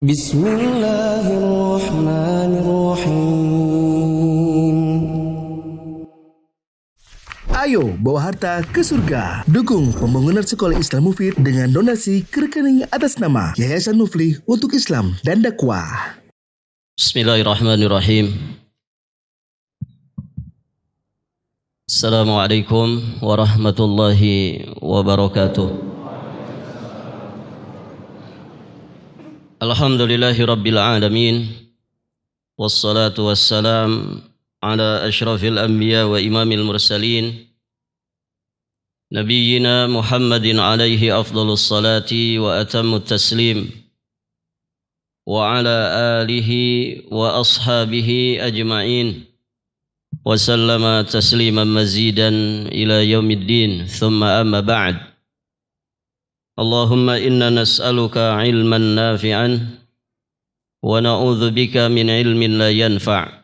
Bismillahirrahmanirrahim. Ayo bawa harta ke surga. Dukung pembangunan sekolah Islam Mufid dengan donasi ke rekening atas nama Yayasan Muflih untuk Islam dan Dakwah. Bismillahirrahmanirrahim. Assalamualaikum warahmatullahi wabarakatuh. Alhamdulillahi rabbil alamin. Wassalatu wassalam ala ashrafil anbiya wa imamil mursalin, Nabiyyina Muhammadin alaihi afdalus salati wa atammut taslim, wa ala alihi wa ashabihi ajma'in, wa sallama tasliman mazidan ila yaumiddin. Thumma amma ba'd. Allahumma inna nas'aluka ilman nafi'an wa na'udzu bika min ilmin la yanfa'.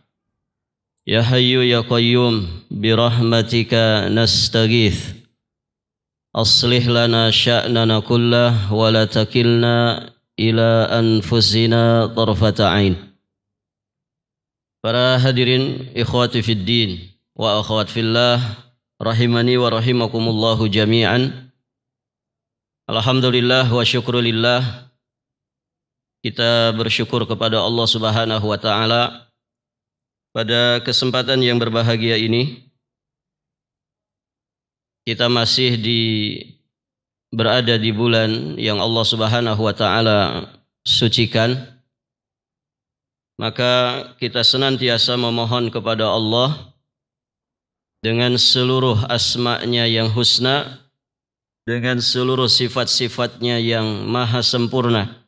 Ya hayyu ya qayyum bi rahmatika nastaghith. Aslih lana sya'nana kullah wa la takilna ila anfusina tarfata ain. Para hadirin ikhwati fid din wa akhwat fillah, rahimani wa rahimakumullahu jami'an. Alhamdulillah wa syukrulillah, kita bersyukur kepada Allah Subhanahu wa taala pada kesempatan yang berbahagia ini. Kita masih berada di bulan yang Allah Subhanahu wa taala sucikan. Maka kita senantiasa memohon kepada Allah dengan seluruh asma-Nya yang husna, dengan seluruh sifat-sifatnya yang maha sempurna.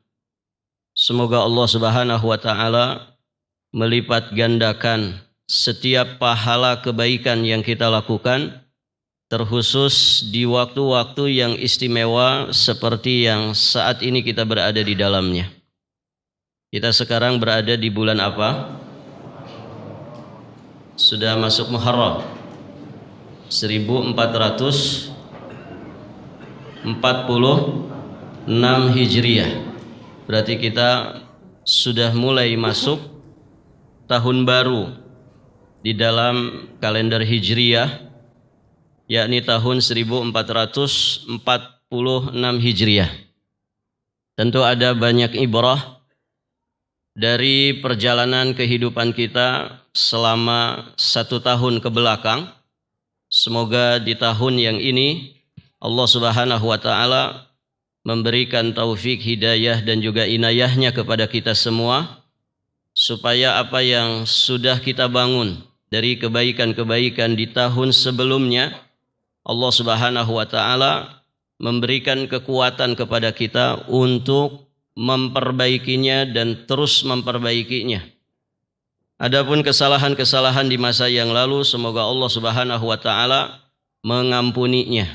Semoga Allah Subhanahu wa taala melipat gandakan setiap pahala kebaikan yang kita lakukan, terkhusus di waktu-waktu yang istimewa seperti yang saat ini kita berada di dalamnya. Kita sekarang berada di bulan apa? Sudah masuk Muharram 1446 Hijriah. Berarti kita sudah mulai masuk tahun baru di dalam kalender Hijriah, yakni tahun 1446 Hijriah. Tentu ada banyak ibrah dari perjalanan kehidupan kita selama 1 tahun ke belakang. Semoga di tahun yang ini Allah Subhanahu wa taala memberikan taufik, hidayah dan juga inayahnya kepada kita semua, supaya apa yang sudah kita bangun dari kebaikan-kebaikan di tahun sebelumnya, Allah Subhanahu wa taala memberikan kekuatan kepada kita untuk memperbaikinya dan terus memperbaikinya. Adapun kesalahan-kesalahan di masa yang lalu, semoga Allah Subhanahu wa taala mengampuninya,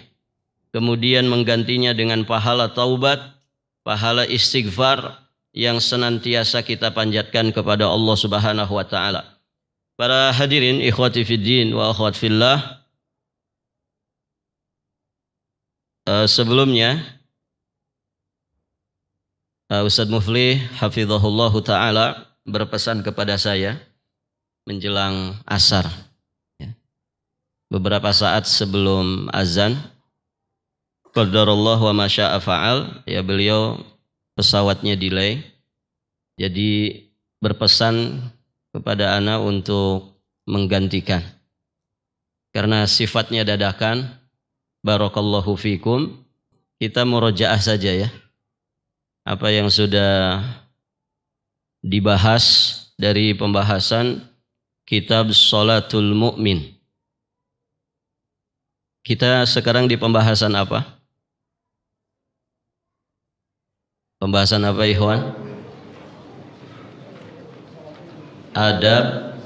kemudian menggantinya dengan pahala taubat, pahala istighfar yang senantiasa kita panjatkan kepada Allah Subhanahu wa taala. Para hadirin ikhwati fiddin wa akhwat fillah, sebelumnya Ustaz Muflih hafizahullahu taala berpesan kepada saya menjelang asar, beberapa saat sebelum azan. Qadarullah wa masya'a fa'al, ya, beliau pesawatnya delay, jadi berpesan kepada ana untuk menggantikan karena sifatnya dadakan. Barakallahu fikum. Kita murojaah saja ya, apa yang sudah dibahas dari pembahasan kitab Sholatul Mu'min. Kita sekarang di pembahasan apa? Pembahasan apa, ikhwan? Adab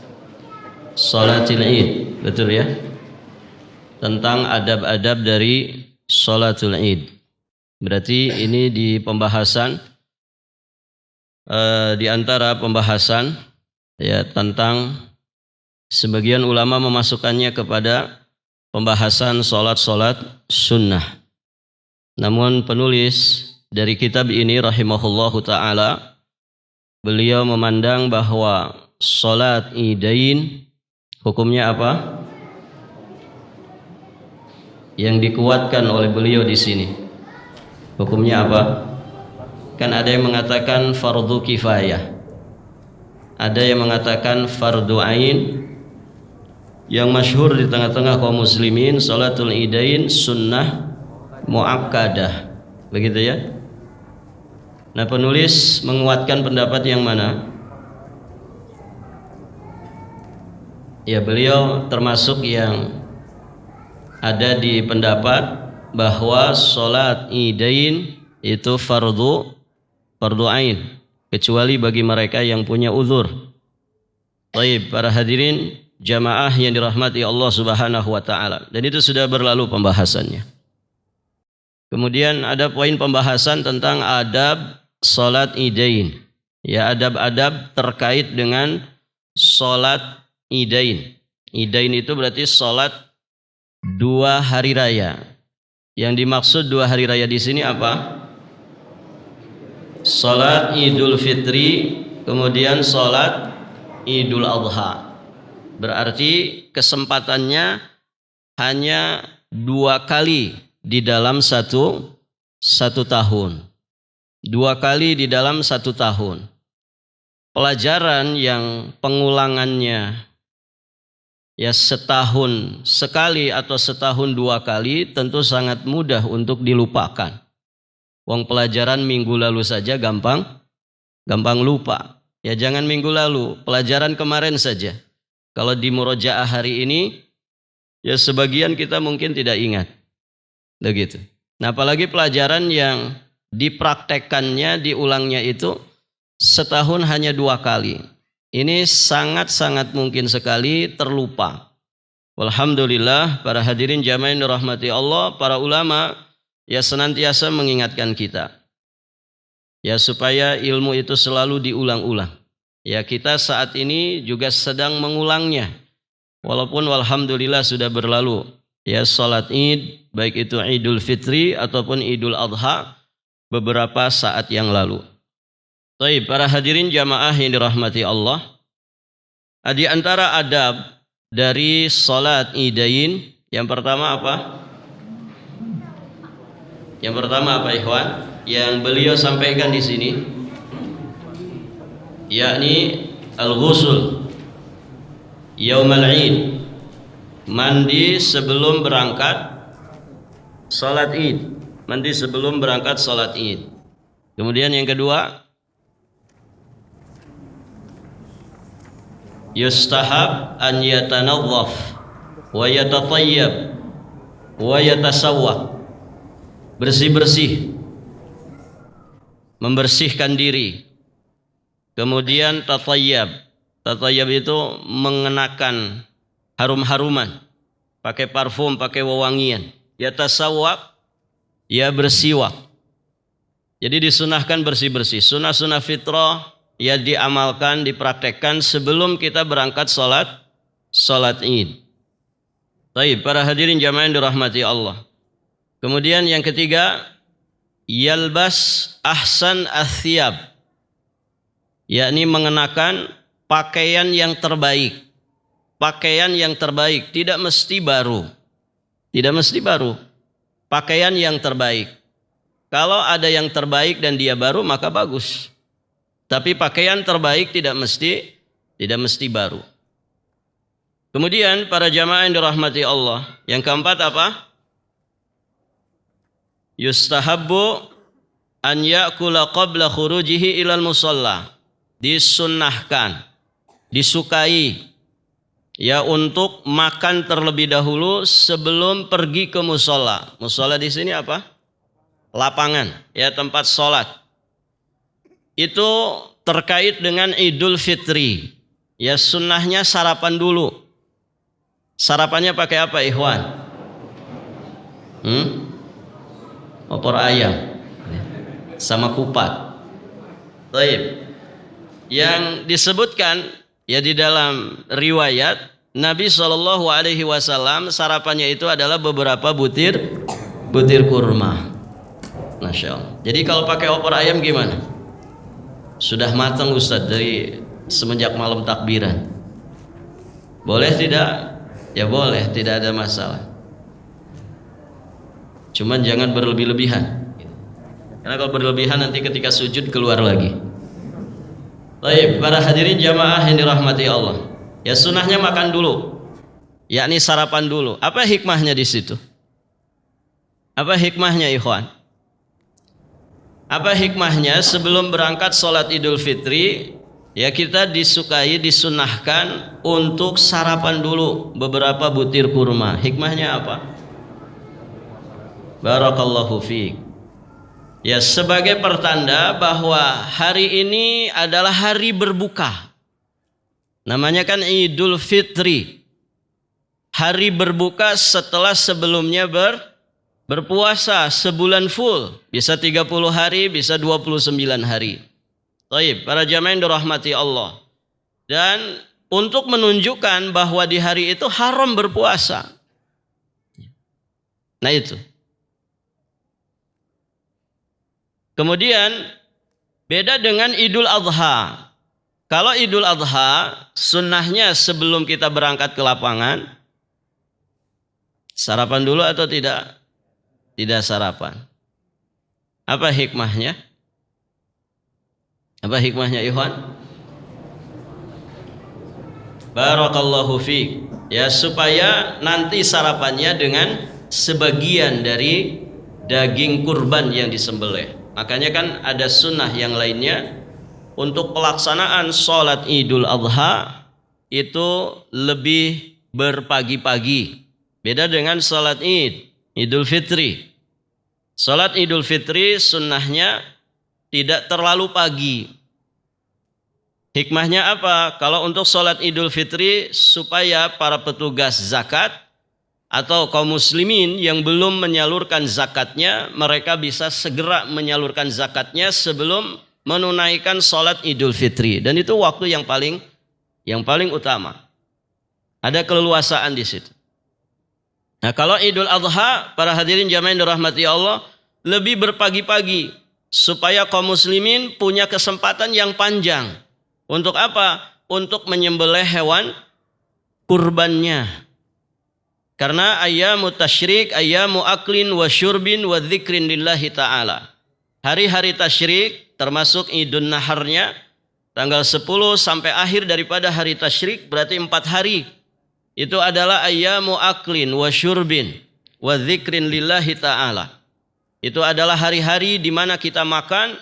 Sholatil Id, betul ya? Tentang adab-adab dari Sholatul Id. Berarti ini di pembahasan di antara pembahasan ya tentang sebagian ulama memasukkannya kepada pembahasan sholat-sholat sunnah. Namun penulis dari kitab ini rahimahullahu ta'ala beliau memandang bahwa salat idain hukumnya apa? Yang dikuatkan oleh beliau di sini. Hukumnya apa? Kan ada yang mengatakan fardu kifayah. Ada yang mengatakan fardu ain. Yang masyhur di tengah-tengah kaum muslimin, salatul idain sunnah muakkadah. Begitu ya? Nah, penulis menguatkan pendapat yang mana? Ya, beliau termasuk yang ada di pendapat bahwa salat idain itu fardu ain, kecuali bagi mereka yang punya uzur. Baik, para hadirin jamaah yang dirahmati Allah Subhanahu wa taala. Dan itu sudah berlalu pembahasannya. Kemudian ada poin pembahasan tentang adab salat idain. Ya, adab-adab terkait dengan salat idain. Idain itu berarti salat 2 hari raya. Yang dimaksud 2 hari raya di sini apa? Salat Idul Fitri, kemudian salat Idul Adha. Berarti kesempatannya hanya 2 kali di dalam satu tahun. 2 kali di dalam 1 tahun. Pelajaran yang pengulangannya ya setahun sekali atau setahun 2 kali tentu sangat mudah untuk dilupakan. Wong pelajaran minggu lalu saja gampang lupa. Ya jangan minggu lalu, pelajaran kemarin saja. Kalau di murojaah hari ini, ya sebagian kita mungkin tidak ingat. Begitu. Nah, apalagi pelajaran yang dipraktekkannya, diulangnya itu setahun hanya 2 kali. Ini sangat-sangat mungkin sekali terlupa. Alhamdulillah, para hadirin jamaah yang dirahmati Allah, para ulama ya senantiasa mengingatkan kita. Ya supaya ilmu itu selalu diulang-ulang. Ya kita saat ini juga sedang mengulangnya. Walaupun alhamdulillah sudah berlalu. Ya salat Id, baik itu Idul Fitri ataupun Idul Adha beberapa saat yang lalu. Baik, para hadirin jamaah yang dirahmati Allah. Di antara adab dari salat Idain, yang pertama apa? Yang pertama apa ikhwan? Yang beliau sampaikan di sini yakni al-ghusl yaumal Id, mandi sebelum berangkat salat Id, mandi sebelum berangkat salat Id. Kemudian yang kedua, yustahab an yatanadhaf wa yatatayyab wa yatasawwak, bersih-bersih, membersihkan diri. Kemudian tatayyab. Tatayyab itu mengenakan harum-haruman, pakai parfum, pakai wewangian. Ya tasawwak, ya bersiwak. Jadi disunahkan bersih-bersih. Sunnah-sunnah fitrah ya diamalkan, dipraktekkan sebelum kita berangkat salat Id. Baik, para hadirin jamaah yang dirahmati Allah. Kemudian yang ketiga, yalbas ahsan athyab, yakni mengenakan pakaian yang terbaik. Pakaian yang terbaik, tidak mesti baru. Tidak mesti baru. Pakaian yang terbaik. Kalau ada yang terbaik dan dia baru maka bagus. Tapi pakaian terbaik tidak mesti baru. Kemudian para jamaah yang dirahmati Allah, yang keempat apa? Yustahabbu an ya'kula qabla khurujihi ilal musalla. Disunnahkan, disukai ya untuk makan terlebih dahulu sebelum pergi ke musalla. Musalla di sini apa? Lapangan, ya tempat sholat. Itu terkait dengan Idul Fitri. Ya sunnahnya sarapan dulu. Sarapannya pakai apa ikhwan? Opor ayam sama kupat. Baik. Yang disebutkan ya di dalam riwayat Nabi SAW sarapannya itu adalah beberapa butir kurma. Masya Allah. Jadi kalau pakai opor ayam gimana? sudah matang Ustaz dari semenjak malam takbiran. Boleh tidak? Ya boleh, tidak ada masalah. Cuman jangan berlebih-lebihan. Karena kalau berlebihan nanti ketika sujud keluar lagi. Baik, para hadirin jamaah yang dirahmati Allah. Ya sunnahnya makan dulu. Yakni sarapan dulu. Apa hikmahnya di situ? Apa hikmahnya ikhwan? Apa hikmahnya sebelum berangkat sholat Idul Fitri, ya kita disukai, disunnahkan untuk sarapan dulu beberapa butir kurma. Hikmahnya apa? Barakallahu fiik. Ya sebagai pertanda bahwa hari ini adalah hari berbuka. Namanya kan Idul Fitri. Hari berbuka setelah sebelumnya berpuasa sebulan full. Bisa 30 hari, bisa 29 hari. Baik, para jamaah yang dirahmati Allah. Dan untuk menunjukkan bahwa di hari itu haram berpuasa. Nah itu. Kemudian beda dengan Idul Adha. Kalau Idul Adha sunnahnya sebelum kita berangkat ke lapangan sarapan dulu atau tidak? Tidak sarapan. Apa hikmahnya? Apa hikmahnya ikhwan? Barakallahu fiik. Ya supaya nanti sarapannya dengan sebagian dari daging kurban yang disembelih. Makanya kan ada sunnah yang lainnya untuk pelaksanaan sholat Idul Adha itu lebih berpagi-pagi. Beda dengan sholat Idul Fitri. Sholat Idul Fitri sunnahnya tidak terlalu pagi. Hikmahnya apa? Kalau untuk sholat Idul Fitri supaya para petugas zakat atau kaum muslimin yang belum menyalurkan zakatnya, mereka bisa segera menyalurkan zakatnya sebelum menunaikan sholat Idul Fitri. Dan itu waktu yang paling utama. Ada keleluasaan di situ. Nah kalau Idul Adha, para hadirin jamaah yang dirahmati Allah, lebih berpagi-pagi supaya kaum muslimin punya kesempatan yang panjang. Untuk apa? Untuk menyembelih hewan kurbannya. Karena ayyamu tasyrik, ayyamu aklin wa syurbin wa dzikrin lillahi ta'ala. Hari-hari tasyrik termasuk Idul Naharnya tanggal 10 sampai akhir daripada hari tasyrik berarti 4 hari. Itu adalah ayyamu aklin wa syurbin wa dzikrin lillahi ta'ala. Itu adalah hari-hari di mana kita makan,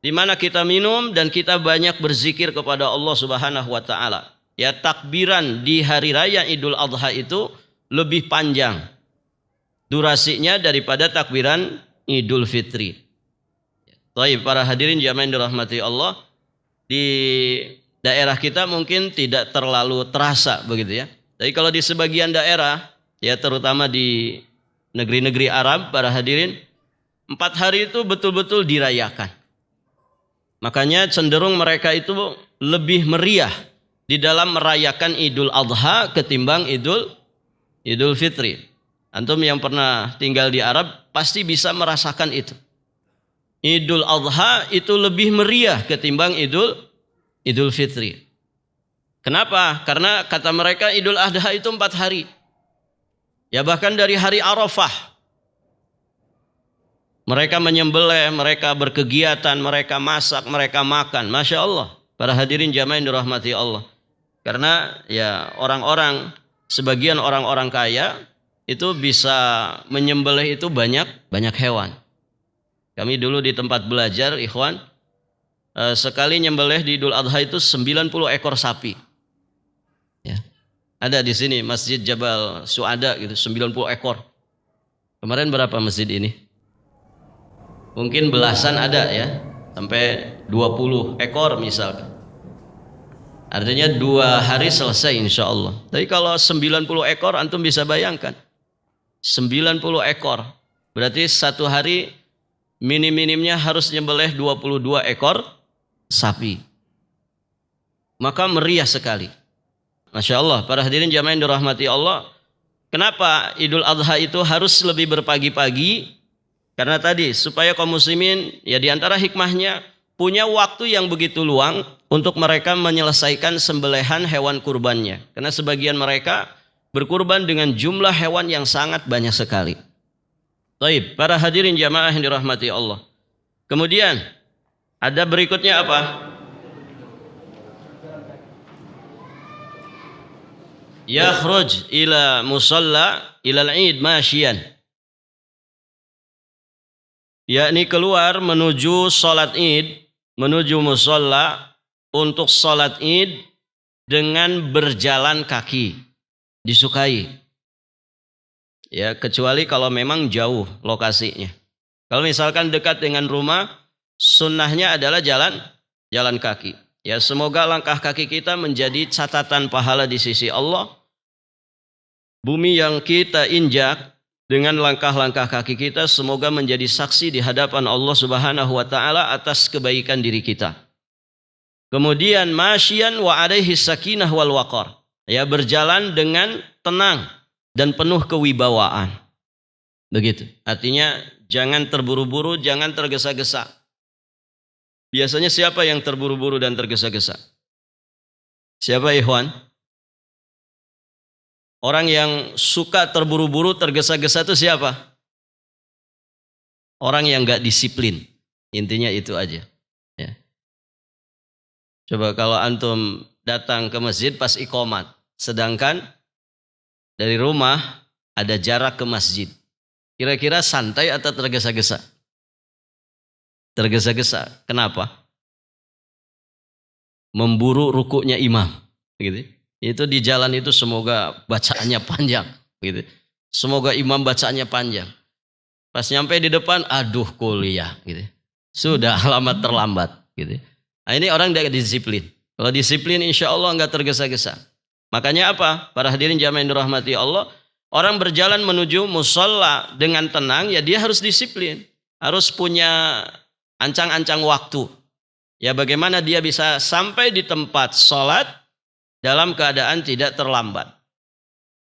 di mana kita minum dan kita banyak berzikir kepada Allah Subhanahu wa taala. Ya takbiran di hari raya Idul Adha itu lebih panjang durasinya daripada takbiran Idul Fitri. Baik, para hadirin jamaah yang dirahmati Allah, di daerah kita mungkin tidak terlalu terasa begitu ya. Tapi kalau di sebagian daerah, ya terutama di negeri-negeri Arab, para hadirin, 4 hari itu betul-betul dirayakan. Makanya cenderung mereka itu lebih meriah di dalam merayakan Idul Adha ketimbang Idul Fitri. Antum yang pernah tinggal di Arab pasti bisa merasakan itu. Idul Adha itu lebih meriah ketimbang Idul Fitri. Kenapa? Karena kata mereka Idul Adha itu 4 hari. Ya bahkan dari hari Arafah. Mereka menyembelih, mereka berkegiatan, mereka masak, mereka makan. Masya Allah. Para hadirin jamaah yang dirahmati Allah. Karena ya sebagian orang-orang kaya itu bisa menyembelih itu banyak hewan. Kami dulu di tempat belajar, ikhwan, sekali nyembelih di Idul Adha itu 90 ekor sapi. Ya. Ada di sini Masjid Jabal Suada gitu, 90 ekor. Kemarin berapa masjid ini? Mungkin belasan ada ya, sampai 20 ekor misalkan. Artinya 2 hari selesai insya Allah. Tapi kalau 90 ekor antum bisa bayangkan. 90 ekor. Berarti 1 hari minim-minimnya harus nyembelih 22 ekor sapi. Maka meriah sekali. Masya Allah, para hadirin jamaah yang dirahmati Allah. Kenapa Idul Adha itu harus lebih berpagi-pagi? Karena tadi supaya kaum muslimin, ya diantara hikmahnya punya waktu yang begitu luang untuk mereka menyelesaikan sembelihan hewan kurbannya. Karena sebagian mereka berkurban dengan jumlah hewan yang sangat banyak sekali. Baik, para hadirin jamaah yang dirahmati Allah. Kemudian ada berikutnya apa? Yakhruj ila musalla ila al-id masyian. Yakni keluar menuju salat Id, menuju musalla untuk salat Id dengan berjalan kaki. Disukai. Ya, kecuali kalau memang jauh lokasinya. Kalau misalkan dekat dengan rumah, sunnahnya adalah jalan kaki. Ya, semoga langkah kaki kita menjadi catatan pahala di sisi Allah. Bumi yang kita injak dengan langkah-langkah kaki kita semoga menjadi saksi di hadapan Allah Subhanahu wa taala atas kebaikan diri kita. Kemudian masyian wa alaihi sakinah wal waqar. Ya, berjalan dengan tenang dan penuh kewibawaan. Begitu. Artinya jangan terburu-buru, jangan tergesa-gesa. Biasanya siapa yang terburu-buru dan tergesa-gesa? Siapa, ikhwan? Orang yang suka terburu-buru, tergesa-gesa itu siapa? Orang yang gak disiplin. Intinya itu aja. Ya. Coba kalau antum datang ke masjid pas iqamat, sedangkan dari rumah ada jarak ke masjid. Kira-kira santai atau tergesa-gesa? Tergesa-gesa. Kenapa? Memburu rukuknya imam. Gitu. Itu di jalan itu semoga bacaannya panjang, gitu. Semoga imam bacaannya panjang. Pas nyampe di depan, aduh kuliah, gitu. Sudah alamat terlambat, gitu. Nah, ini orang tidak disiplin. Kalau disiplin, insya Allah nggak tergesa-gesa. Makanya apa? Para hadirin jamaah yang dirahmati Allah, orang berjalan menuju musalla dengan tenang, ya dia harus disiplin, harus punya ancang-ancang waktu. Ya, bagaimana dia bisa sampai di tempat sholat dalam keadaan tidak terlambat.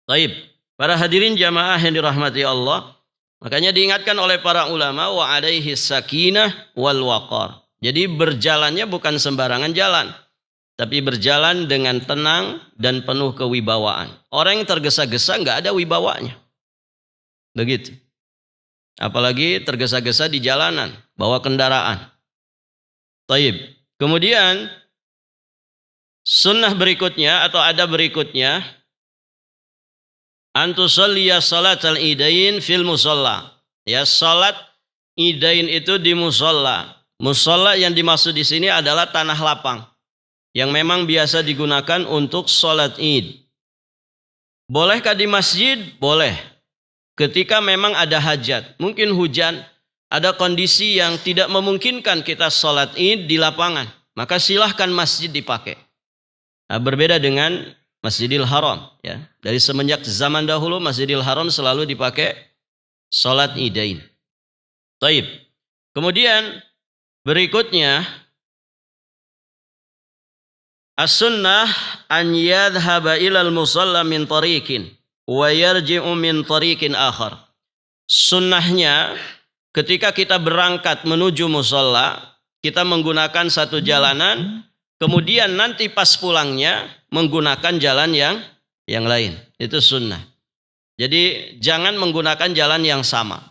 Baik, para hadirin jamaah yang dirahmati Allah, makanya diingatkan oleh para ulama wa alaihi sakinah wal waqar. Jadi berjalannya bukan sembarangan jalan, tapi berjalan dengan tenang dan penuh kewibawaan. Orang yang tergesa-gesa nggak ada wibawanya. Begitu. Apalagi tergesa-gesa di jalanan, bawa kendaraan. Baik. Kemudian sunnah berikutnya atau ada berikutnya, antusalliya salatal idain fil musalla. Ya, salat idain itu di musalla. Musalla yang dimaksud di sini adalah tanah lapang yang memang biasa digunakan untuk salat Id. Bolehkah di masjid? Boleh. Ketika memang ada hajat, mungkin hujan, ada kondisi yang tidak memungkinkan kita salat Id di lapangan, maka silahkan masjid dipakai. Nah, berbeda dengan Masjidil Haram, ya. Dari semenjak zaman dahulu Masjidil Haram selalu dipakai salat idain. Taib. Kemudian berikutnya as-sunnah an yadhhaba ilal musalla min tariqin wa yarji'u min tariqin akhar. Sunnahnya ketika kita berangkat menuju musalla, kita menggunakan satu jalanan. Kemudian nanti pas pulangnya menggunakan jalan yang lain. Itu sunnah. Jadi jangan menggunakan jalan yang sama.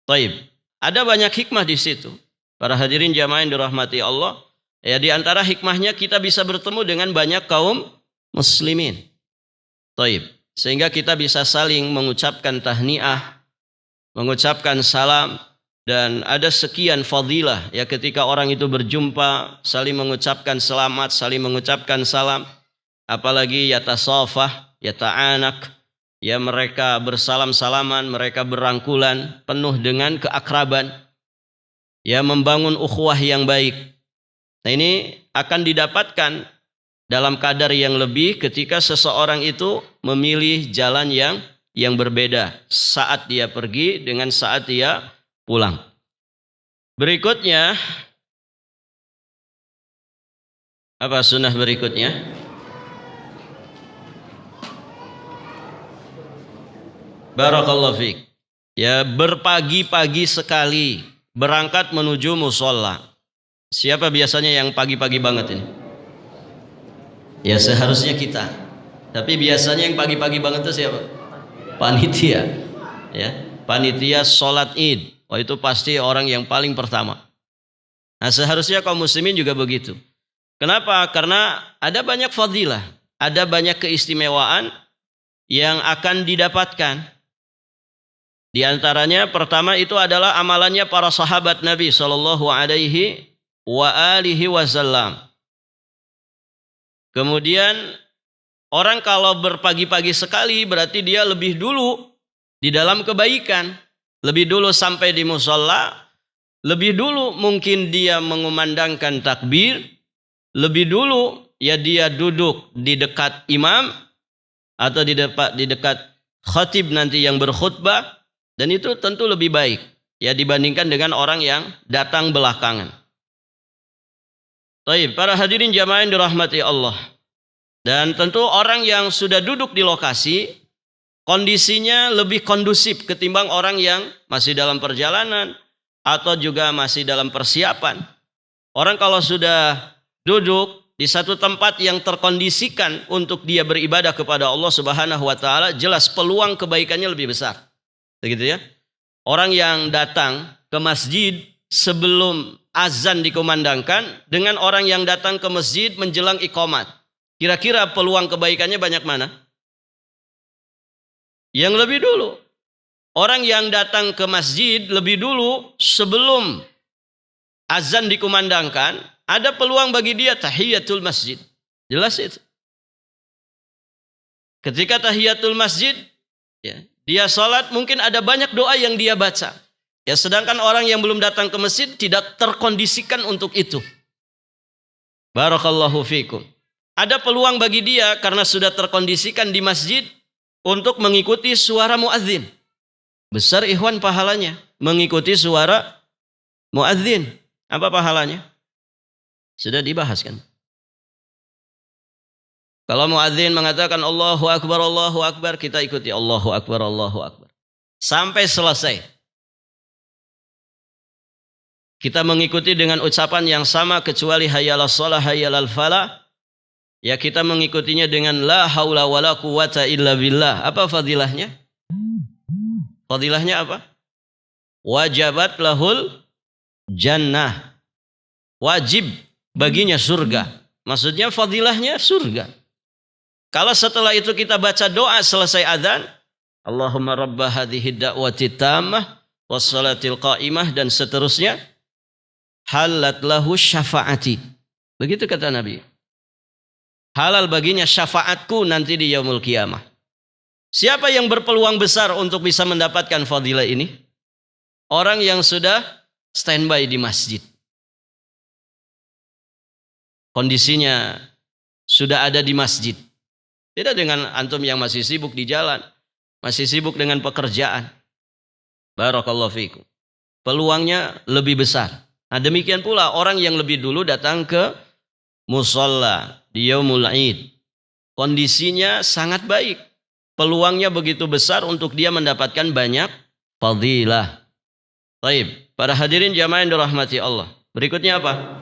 Taib. Ada banyak hikmah di situ. Para hadirin jamaah yang dirahmati Allah. Ya, di antara hikmahnya kita bisa bertemu dengan banyak kaum muslimin. Taib. Sehingga kita bisa saling mengucapkan tahniah, mengucapkan salam. Dan ada sekian fadilah ya ketika orang itu berjumpa, saling mengucapkan selamat, saling mengucapkan salam. Apalagi yatasafah, yata'anak, ya mereka bersalam-salaman, mereka berangkulan penuh dengan keakraban. Ya, membangun ukhuwah yang baik. Nah, ini akan didapatkan dalam kadar yang lebih ketika seseorang itu memilih jalan yang berbeda saat dia pergi dengan saat dia pulang. Berikutnya, apa sunnah berikutnya? Barakallahu fiik. Ya, berpagi-pagi sekali berangkat menuju musholla. Siapa biasanya yang pagi-pagi banget ini? Ya seharusnya kita. Tapi biasanya yang pagi-pagi banget itu siapa? Panitia. Ya, panitia sholat Id. Oh, itu pasti orang yang paling pertama. Nah, seharusnya kaum muslimin juga begitu. Kenapa? Karena ada banyak fadilah, ada banyak keistimewaan yang akan didapatkan. Di antaranya pertama itu adalah amalannya para sahabat Nabi sallallahu alaihi wa alihi wasallam. Kemudian orang kalau berpagi-pagi sekali berarti dia lebih dulu di dalam kebaikan, lebih dulu sampai di musalla, lebih dulu mungkin dia mengumandangkan takbir, lebih dulu ya dia duduk di dekat imam atau di dekat khatib nanti yang berkhutbah, dan itu tentu lebih baik ya dibandingkan dengan orang yang datang belakangan. Baik, para hadirin jamaah yang dirahmati Allah. Dan tentu orang yang sudah duduk di lokasi kondisinya lebih kondusif ketimbang orang yang masih dalam perjalanan atau juga masih dalam persiapan. Orang kalau sudah duduk di satu tempat yang terkondisikan untuk dia beribadah kepada Allah Subhanahu wa taala, jelas peluang kebaikannya lebih besar. Begitu ya. Orang yang datang ke masjid sebelum azan dikumandangkan dengan orang yang datang ke masjid menjelang iqamat, kira-kira peluang kebaikannya banyak mana? Yang lebih dulu. Orang yang datang ke masjid lebih dulu sebelum azan dikumandangkan, ada peluang bagi dia tahiyatul masjid. Jelas itu. Ketika tahiyatul masjid, ya, dia sholat mungkin ada banyak doa yang dia baca. Ya, sedangkan orang yang belum datang ke masjid tidak terkondisikan untuk itu. Barakallahu fikum. Ada peluang bagi dia karena sudah terkondisikan di masjid untuk mengikuti suara muadzin. Besar ikhwan pahalanya mengikuti suara muadzin. Apa pahalanya? Sudah dibahas kan? Kalau muadzin mengatakan Allahu Akbar, kita ikuti Allahu Akbar, Allahu Akbar. Sampai selesai. Kita mengikuti dengan ucapan yang sama kecuali hayyalas shalah, hayyalal falah. Ya, kita mengikutinya dengan la haula wala quwata illa billah. Apa fadilahnya? Fadilahnya apa? Wajabat lahul jannah. Wajib baginya surga. Maksudnya fadilahnya surga. Kalau setelah itu kita baca doa selesai adzan, Allahumma rabba hadhihi da'wati tammah wassalatil qa'imah dan seterusnya, halat lahu syafaati. Begitu kata Nabi. Halal baginya syafaatku nanti di yaumul qiyamah. Siapa yang berpeluang besar untuk bisa mendapatkan fadilah ini? Orang yang sudah standby di masjid. Kondisinya sudah ada di masjid. Tidak dengan antum yang masih sibuk di jalan, masih sibuk dengan pekerjaan. Barakallahu fikum. Peluangnya lebih besar. Nah, demikian pula orang yang lebih dulu datang ke musalla di yaumul Id. Kondisinya sangat baik. Peluangnya begitu besar untuk dia mendapatkan banyak fadilah. Baik, para hadirin jamaah yang dirahmati Allah. Berikutnya apa?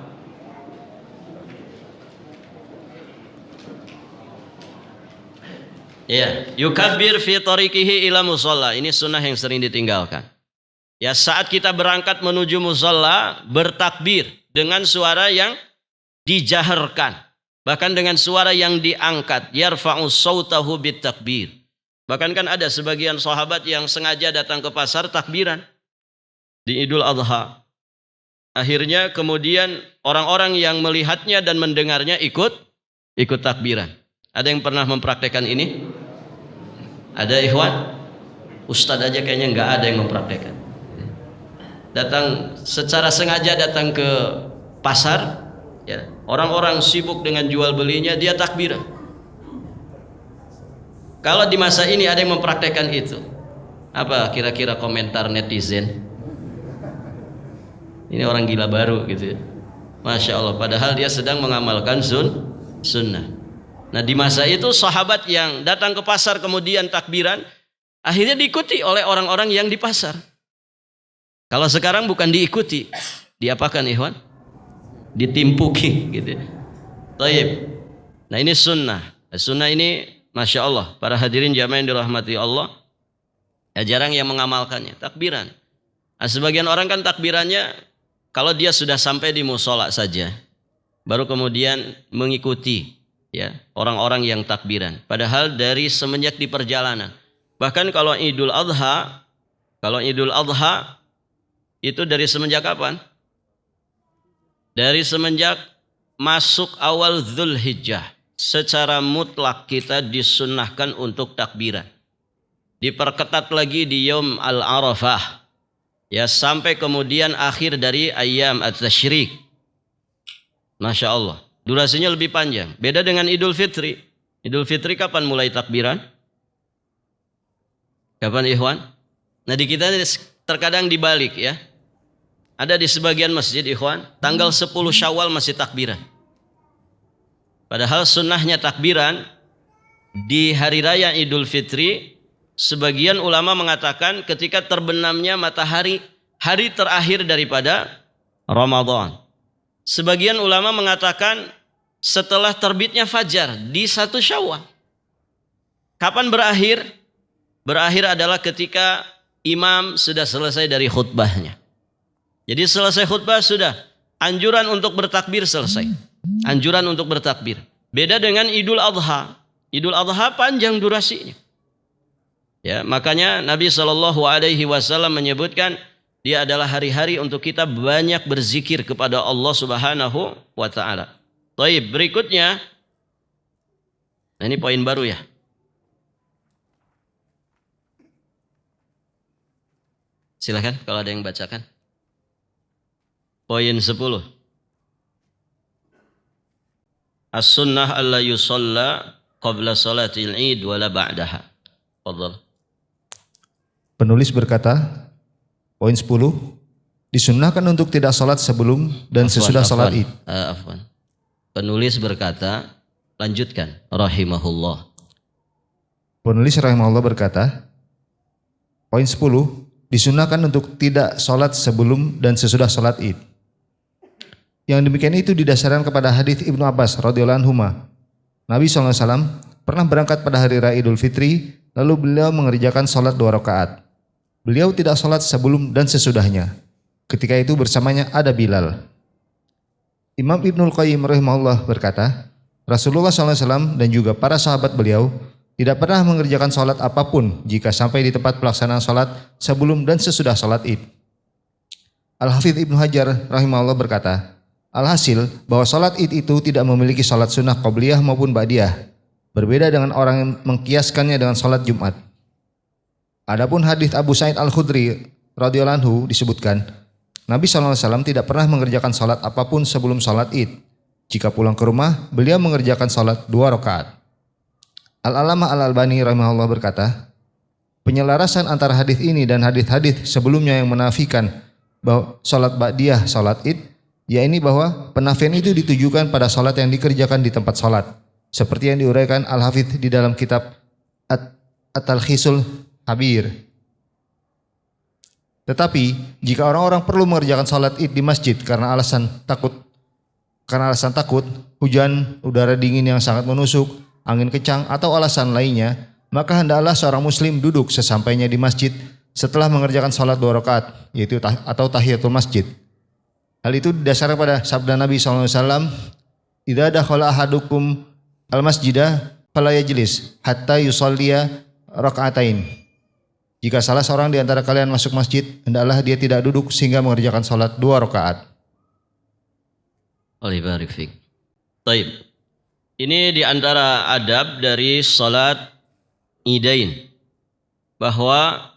Ya, yukabbir fi tariqihi ila musalla. Ini sunnah yang sering ditinggalkan. Ya, saat kita berangkat menuju musalla, bertakbir dengan suara yang dijaharkan, bahkan dengan suara yang diangkat. Yarfa'u sautahu bitakbir. Bahkan kan ada sebagian sahabat yang sengaja datang ke pasar takbiran di Idul Adha. Akhirnya kemudian orang-orang yang melihatnya dan mendengarnya ikut takbiran. Ada yang pernah mempraktekkan ini? Ada ikhwan? Ustadz aja kayaknya nggak ada yang mempraktekkan. Datang secara sengaja datang ke pasar, ya, orang-orang sibuk dengan jual belinya, dia takbiran. Kalau di masa ini ada yang mempraktekkan itu, apa kira-kira komentar netizen? Ini orang gila baru gitu ya. Masya Allah, padahal dia sedang mengamalkan sunnah. Nah, di masa itu sahabat yang datang ke pasar kemudian takbiran akhirnya diikuti oleh orang-orang yang di pasar. Kalau sekarang bukan diikuti, diapakan ikhwan? ditimpuki gitu. Taib. Nah ini sunnah. Sunnah ini Masya Allah, para hadirin jamaah yang dirahmati Allah, ya jarang yang mengamalkannya. Takbiran. Nah, sebagian orang kan takbirannya kalau dia sudah sampai di musola saja, baru kemudian mengikuti ya orang-orang yang takbiran. Padahal dari semenjak di perjalanan. Bahkan kalau Idul Adha itu dari semenjak kapan? Dari semenjak masuk awal Dzulhijjah. Secara mutlak kita disunnahkan untuk takbiran. Diperketat lagi di Yaum Al-Arafah. Ya sampai kemudian akhir dari Ayyam At-Tasyrik. Masya Allah. Durasinya lebih panjang. Beda dengan Idul Fitri. Idul Fitri kapan mulai takbiran? Kapan Ikhwan? Nah di kita terkadang dibalik ya. Ada di sebagian masjid Ikhwan. Tanggal 10 Syawal masih takbiran. Padahal sunnahnya takbiran di hari raya Idul Fitri, sebagian ulama mengatakan ketika terbenamnya matahari hari terakhir daripada Ramadan. Sebagian ulama mengatakan setelah terbitnya fajar di 1 Syawal. Kapan berakhir? Berakhir adalah ketika imam sudah selesai dari khutbahnya. Jadi selesai khutbah sudah, anjuran untuk bertakbir selesai. Anjuran untuk bertakbir. Beda dengan Idul Adha. Idul Adha panjang durasinya. Ya, makanya Nabi SAW menyebutkan dia adalah hari-hari untuk kita banyak berzikir kepada Allah Subhanahu wa taala. Baik, berikutnya. Nah, ini poin baru ya. Silakan kalau ada yang bacakan. Poin 10. As-sunnah alla yusalla qabla salatil id wala ba'daha. Fadhal. Penulis berkata, poin 10, disunnahkan untuk tidak salat sebelum dan sesudah salat id. Afwan. Penulis berkata, lanjutkan, rahimahullah. Penulis rahimahullah berkata, poin 10, disunnahkan untuk tidak salat sebelum dan sesudah salat id. Yang demikian itu didasarkan kepada hadis Ibnu Abbas radhiyallahu anhu. Nabi SAW pernah berangkat pada hari raya Idul Fitri, lalu beliau mengerjakan salat 2 rakaat. Beliau tidak salat sebelum dan sesudahnya. Ketika itu bersamanya ada Bilal. Imam Ibnul Qayyim rahimahullah berkata, Rasulullah SAW dan juga para sahabat beliau tidak pernah mengerjakan salat apapun jika sampai di tempat pelaksanaan salat sebelum dan sesudah salat id. Al-Hafidz Ibnu Hajar rahimahullah berkata, alhasil bahwa salat id itu tidak memiliki salat sunnah qabliyah maupun ba'diyah. Berbeda dengan orang yang mengkiaskannya dengan salat Jumat. Adapun hadis Abu Sa'id Al-Khudri radhiyallahu anhu disebutkan, Nabi SAW tidak pernah mengerjakan salat apapun sebelum salat id. Jika pulang ke rumah, beliau mengerjakan salat 2 rakaat. Al-Alamah Al-Albani rahimahullah berkata, penyelarasan antara hadis ini dan hadis-hadis sebelumnya yang menafikan bahwa salat ba'diyah salat id, yakni bahwa penafian itu ditujukan pada salat yang dikerjakan di tempat salat, seperti yang diuraikan Al-Hafidz di dalam kitab At-Talkhisul Habir. Tetapi jika orang-orang perlu mengerjakan salat id di masjid karena alasan takut, hujan, udara dingin yang sangat menusuk, angin kencang atau alasan lainnya, maka hendaklah seorang muslim duduk sesampainya di masjid setelah mengerjakan salat 2 rakaat, yaitu atau tahiyatul masjid. Hal itu didasarkan pada sabda Nabi SAW, idza dakhala ahadukum al-masjidah fala yajlis hatta yusalliya raka'atain. Jika salah seorang di antara kalian masuk masjid, hendaklah dia tidak duduk sehingga mengerjakan salat 2 rakaat. Allah barik fik. Baik. Ini di antara adab dari salat Idain, bahwa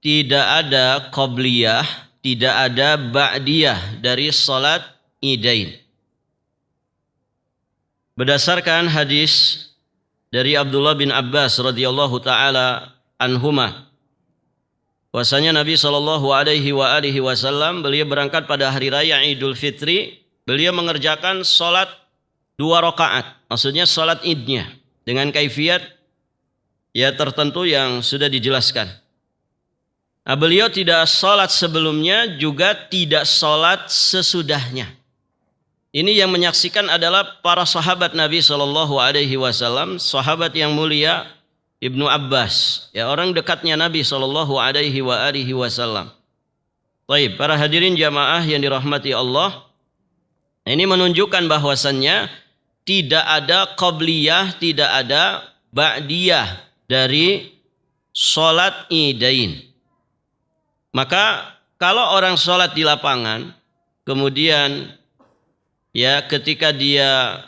tidak ada qabliyah, tidak ada ba'diyah dari salat Idain. Berdasarkan hadis dari Abdullah bin Abbas radhiyallahu taala anhuma, bahwasanya Nabi SAW beliau berangkat pada hari raya Idul Fitri, beliau mengerjakan salat 2 rakaat, maksudnya salat idnya dengan kaifiyat ya tertentu yang sudah dijelaskan. Nah, beliau tidak salat sebelumnya juga tidak salat sesudahnya. Ini yang menyaksikan adalah para sahabat Nabi Shallallahu Alaihi Wasallam, sahabat yang mulia Ibnu Abbas, ya orang dekatnya Nabi Shallallahu Alaihi Wasallam. Baik, para hadirin jamaah yang dirahmati Allah, ini menunjukkan bahwasannya tidak ada qabliyah, tidak ada ba'diyah dari sholat idain. Maka kalau orang sholat di lapangan, kemudian ya ketika dia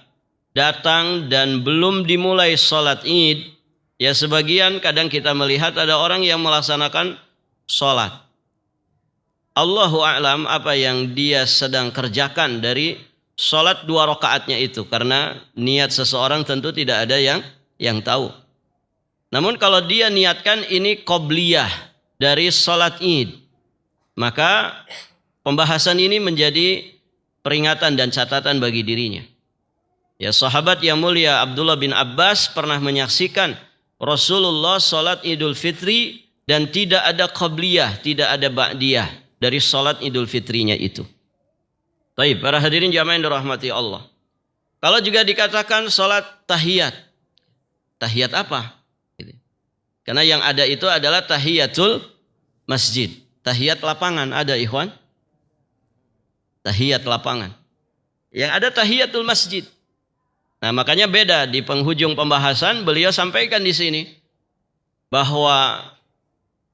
datang dan belum dimulai sholat id, ya sebagian kadang kita melihat ada orang yang melaksanakan sholat. Allahu a'lam apa yang dia sedang kerjakan dari sholat 2 rakaatnya itu, karena niat seseorang tentu tidak ada yang tahu. Namun kalau dia niatkan ini qobliyah dari sholat id, maka pembahasan ini menjadi peringatan dan catatan bagi dirinya. Ya, sahabat yang mulia Abdullah bin Abbas pernah menyaksikan Rasulullah sholat Idul Fitri dan tidak ada qabliyah, tidak ada ba'diyah dari sholat Idul Fitrinya itu. Baik, para hadirin jamaah yang dirahmati Allah. Kalau juga dikatakan sholat tahiyat, tahiyat apa? Karena yang ada itu adalah tahiyatul masjid, tahiyat lapangan ada ikhwan. Tahiyat lapangan. Yang ada tahiyatul masjid. Nah, makanya beda di penghujung pembahasan beliau sampaikan di sini bahwa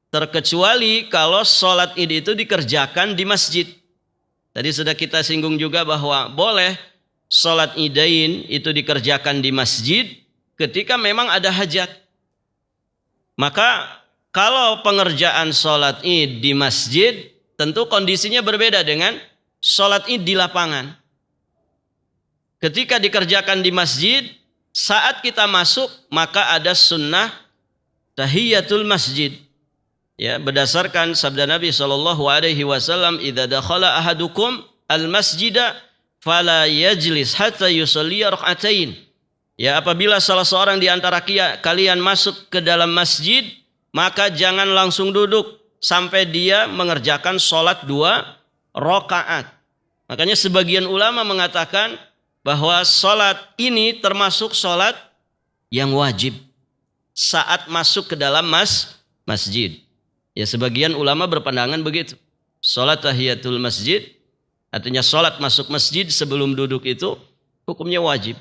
terkecuali kalau sholat id itu dikerjakan di masjid. Tadi sudah kita singgung juga bahwa boleh sholat idain itu dikerjakan di masjid ketika memang ada hajat. Maka kalau pengerjaan sholat id di masjid tentu kondisinya berbeda dengan sholat id di lapangan. Ketika dikerjakan di masjid, saat kita masuk maka ada sunnah tahiyatul masjid. Ya, berdasarkan sabda Nabi Shallallahu Alaihi Wasallam, "Idza dakhala ahadukum al masjida, fala yajlis hatta yusalli rak'atain." Ya, apabila salah seorang di antara kalian masuk ke dalam masjid, maka jangan langsung duduk sampai dia mengerjakan sholat 2 rakaat. Makanya sebagian ulama mengatakan bahwa sholat ini termasuk sholat yang wajib saat masuk ke dalam masjid. Ya, sebagian ulama berpandangan begitu. Sholat tahiyatul masjid artinya sholat masuk masjid sebelum duduk itu hukumnya wajib.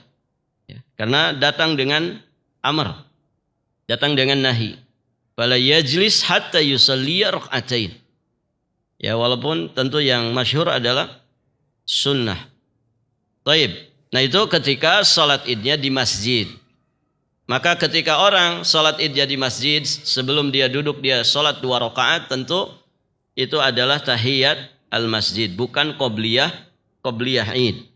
Ya, karena datang dengan amr, datang dengan nahi. Fala yajlis hatta yusalli rak'atain. Ya, walaupun tentu yang masyhur adalah sunnah. Taib. Nah, itu ketika salat idnya di masjid. Maka ketika orang salat idnya di masjid, sebelum dia duduk dia salat 2 rakaat, tentu itu adalah tahiyat al-masjid, bukan qobliyah id.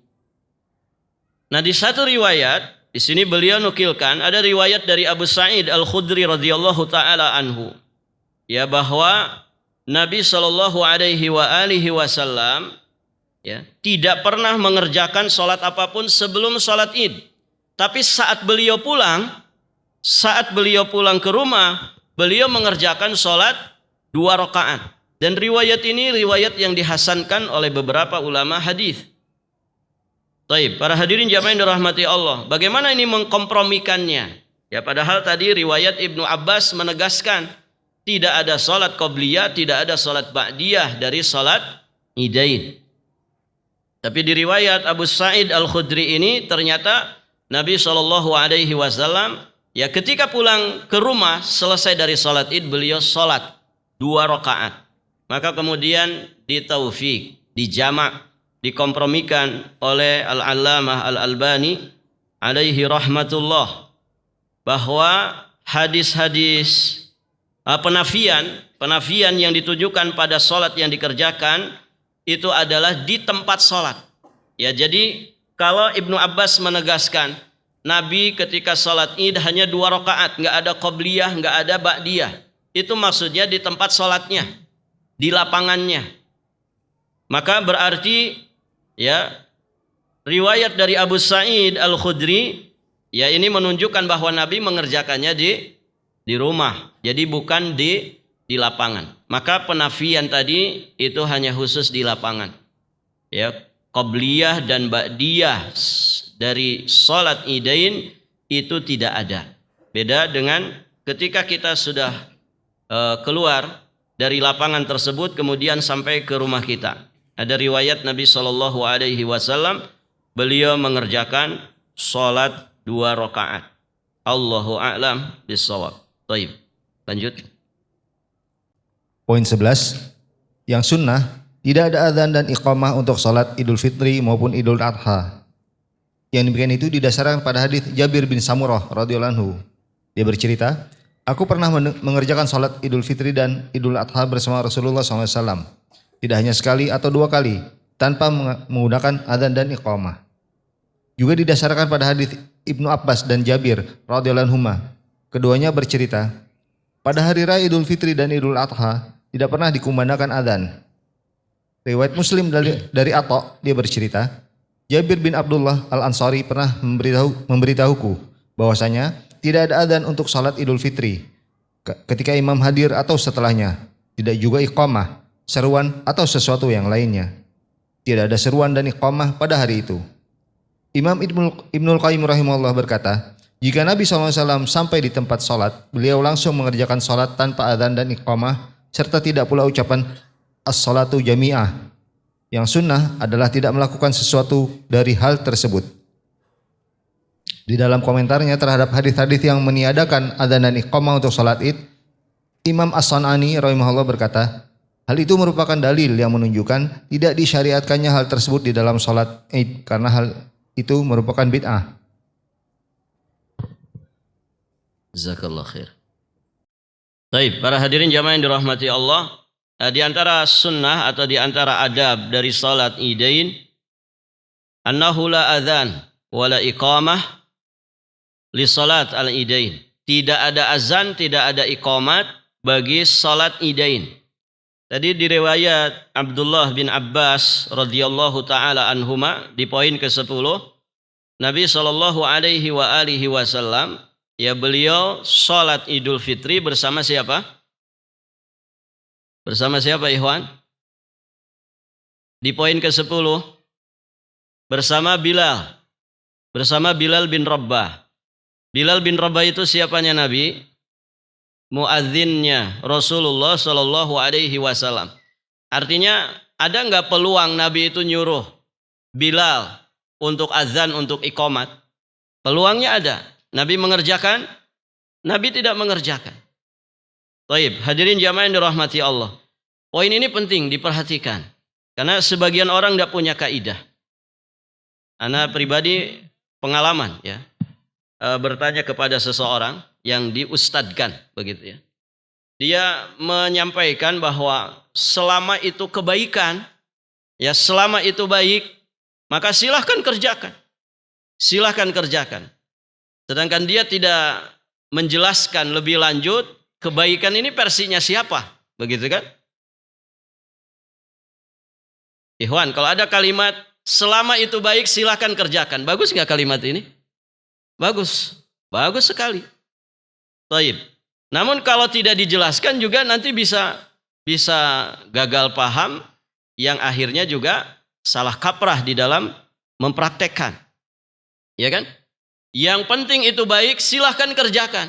Nah, di satu riwayat di sini beliau nukilkan ada riwayat dari Abu Sa'id Al-Khudri radhiyallahu taala anhu, ya, bahwa Nabi Shallallahu Alaihi Wasallam ya, tidak pernah mengerjakan sholat apapun sebelum sholat id. Tapi saat beliau pulang ke rumah, beliau mengerjakan sholat 2 rakaat. Dan riwayat ini riwayat yang dihasankan oleh beberapa ulama hadis. Baik, para hadirin jamaah yang dirahmati Allah, bagaimana ini mengkompromikannya? Ya, padahal tadi riwayat Ibnu Abbas menegaskan tidak ada sholat qobliyah, tidak ada sholat ba'diyah dari sholat idain. Tapi di riwayat Abu Sa'id Al-Khudri ini ternyata Nabi SAW ya ketika pulang ke rumah selesai dari sholat id beliau sholat 2 rakaat. Maka kemudian ditaufik, dijamak, dikompromikan oleh Al-Allamah Al-Albani alaihi rahmatullah bahwa hadis-hadis penafian yang ditujukan pada sholat yang dikerjakan itu adalah di tempat sholat. Ya, jadi kalau Ibnu Abbas menegaskan Nabi ketika sholat id hanya 2 rakaat, nggak ada qobliyah, nggak ada ba'diyah, itu maksudnya di tempat sholatnya, di lapangannya. Maka berarti ya riwayat dari Abu Sa'id Al-Khudri ya ini menunjukkan bahwa Nabi mengerjakannya di rumah, jadi bukan di lapangan. Maka penafian tadi itu hanya khusus di lapangan. Ya, qabliyah dan ba'diyah dari salat idain itu tidak ada. Beda dengan ketika kita sudah keluar dari lapangan tersebut kemudian sampai ke rumah kita. Ada riwayat Nabi SAW, beliau mengerjakan salat 2 rakaat. Allahu a'lam bissawab. Baik, lanjut. Poin 11. Yang sunnah, tidak ada adzan dan iqamah untuk salat Idul Fitri maupun Idul Adha. Yang demikian itu didasarkan pada hadis Jabir bin Samurah radhiyallahu anhu. Dia bercerita, aku pernah mengerjakan salat Idul Fitri dan Idul Adha bersama Rasulullah SAW. Tidak hanya sekali atau 2 kali, tanpa menggunakan adzan dan iqamah. Juga didasarkan pada hadis Ibnu Abbas dan Jabir radhiyallahu anhuma. Keduanya bercerita, pada hari raya Idul Fitri dan Idul Adha tidak pernah dikumandangkan adzan. Riwayat Muslim dari Atha, dia bercerita, Jabir bin Abdullah Al-Ansari pernah memberitahuku bahwasanya tidak ada adzan untuk salat Idul Fitri ketika imam hadir atau setelahnya, tidak juga iqamah, seruan atau sesuatu yang lainnya. Tidak ada seruan dan iqamah pada hari itu. Imam Ibnul Qayyim rahimahullah berkata, jika Nabi SAW sampai di tempat salat, beliau langsung mengerjakan salat tanpa adzan dan iqamah, serta tidak pula ucapan as-salatu jami'ah. Yang sunnah adalah tidak melakukan sesuatu dari hal tersebut. Di dalam komentarnya terhadap hadis-hadis yang meniadakan adzan dan iqamah untuk salat Id, Imam As-San'ani rahimahullah berkata, hal itu merupakan dalil yang menunjukkan tidak disyariatkannya hal tersebut di dalam salat Id karena hal itu merupakan bid'ah. Jazakallah khair. Baik, para hadirin jamaah yang dirahmati Allah, di antara sunnah atau di antara adab dari salat Idain, annahu la adzan wala iqamah li salat al-Idain. Tidak ada azan, tidak ada iqamat bagi salat Idain. Tadi di riwayat Abdullah bin Abbas radhiyallahu taala anhuma di poin ke-10, Nabi sallallahu alaihi wasallam ya beliau salat Idul Fitri bersama siapa? Bersama siapa ikhwan? Di poin ke-10 bersama Bilal. Bersama Bilal bin Rabah. Bilal bin Rabah itu siapanya Nabi? Muadzinnya Rasulullah sallallahu alaihi wasallam. Artinya ada enggak peluang Nabi itu nyuruh Bilal untuk azan, untuk iqamat? Peluangnya ada. Nabi mengerjakan? Nabi tidak mengerjakan. Baik, hadirin jamaah yang dirahmati Allah. Poin ini penting diperhatikan. Karena sebagian orang tidak punya kaidah. Ana pribadi pengalaman ya. Bertanya kepada seseorang yang diustadkan begitu ya. Dia menyampaikan bahwa selama itu kebaikan, ya selama itu baik, maka silahkan kerjakan. Silahkan kerjakan. Sedangkan dia tidak menjelaskan lebih lanjut kebaikan ini versinya siapa, begitu kan? Ikhwan, kalau ada kalimat selama itu baik silahkan kerjakan, bagus nggak kalimat ini? Bagus, bagus sekali. Taib. Namun kalau tidak dijelaskan juga nanti bisa gagal paham yang akhirnya juga salah kaprah di dalam mempraktekkan. Ya kan? Yang penting itu baik, silahkan kerjakan.